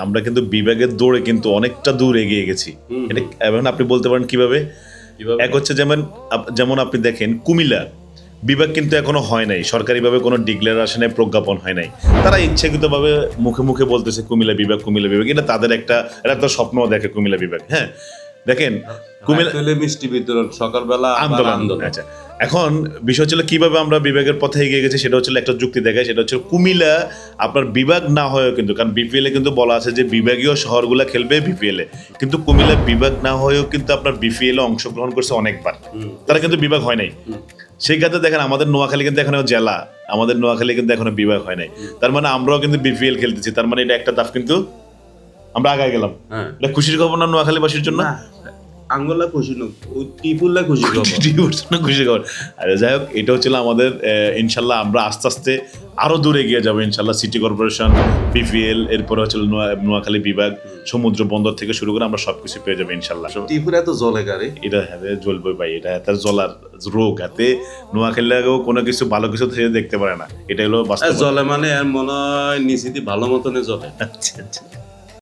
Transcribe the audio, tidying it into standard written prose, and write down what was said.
আমরা কিন্তু বিভাগের দৌড়ে কিন্তু অনেকটা দূর এগিয়ে গেছি। এটা এবং আপনি বলতে পারেন কিভাবে? এক হচ্ছে যেমন আপনি দেখেন কুমিল্লা বিভাগ কিন্তু এখনো হয় নাই, সরকারিভাবে কোনো ডিক্লারেশনে প্রজ্ঞাপন হয় নাই। তারা ইচ্ছাকৃতভাবে মুখে মুখে বলতেছে কুমিল্লা বিভাগ, এটা তাদের একটা স্বপ্ন দেখে কুমিল্লা বিভাগ। হ্যাঁ, দেখেন কুমিল্লা মিষ্টি বিতরণ সকালবেলা আন্দোলন। আচ্ছা, এখন বিষয় ছিল কিভাবে আমরা বিভাগের পথে এগিয়ে গেছি, সেটা হচ্ছে একটা যুক্তি দেখায়, সেটা হচ্ছে কুমিল্লা আপনার বিভাগ না হয়েও কিন্তু, কারণ বিপিএল এ কিন্তু বলা আছে যে বিভাগীয় শহরগুলা খেলবে বিপিএল এ, কিন্তু কুমিল্লা বিভাগ না হয়েও কিন্তু আপনার বিপিএল এ অংশগ্রহণ করছে অনেকবার, তারা কিন্তু বিভাগ হয় নাই। সেই ক্ষেত্রে দেখেন আমাদের নোয়াখালী কিন্তু এখনো জেলা, আমাদের নোয়াখালী কিন্তু এখনো বিভাগ হয় নাই। তার মানে আমরাও কিন্তু বিপিএল খেলতেছি, তার মানে এটা একটা ধাপ কিন্তু আমরা আগায় গেলাম। এটা খুশির খবর না নোয়াখালীবাসীর জন্য? আঙ্গলা খুশি নয়, টিপুল্লা খুশি খুশি খবর। আরে যাই হোক, এটা হচ্ছিল আমাদের ইনশাল্লাহ আমরা আস্তে আস্তে আরো দূরে এগিয়ে যাবো ইনশাল্লাহ। সিটি কর্পোরেশন, বিপিএল, এরপরে হচ্ছিল নোয়াখালী বিভাগ, সমুদ্র বন্দর থেকে শুরু করে আমরা সবকিছু পেয়ে যাবো ইনশাল্লাহ। ত্রিপুরা তো জলে গাড়ি, এটা হাতে জ্বলবে ভাই, এটা হাতে জ্বলার রোগ, হাতে নোয়াখালীও কোনো কিছু ভালো কিছু দেখতে পারে না, এটা হলো বাস্তব। জলে মানে মনে হয় নিশ্চিত ভালো মতনে জলে। আচ্ছা আচ্ছা।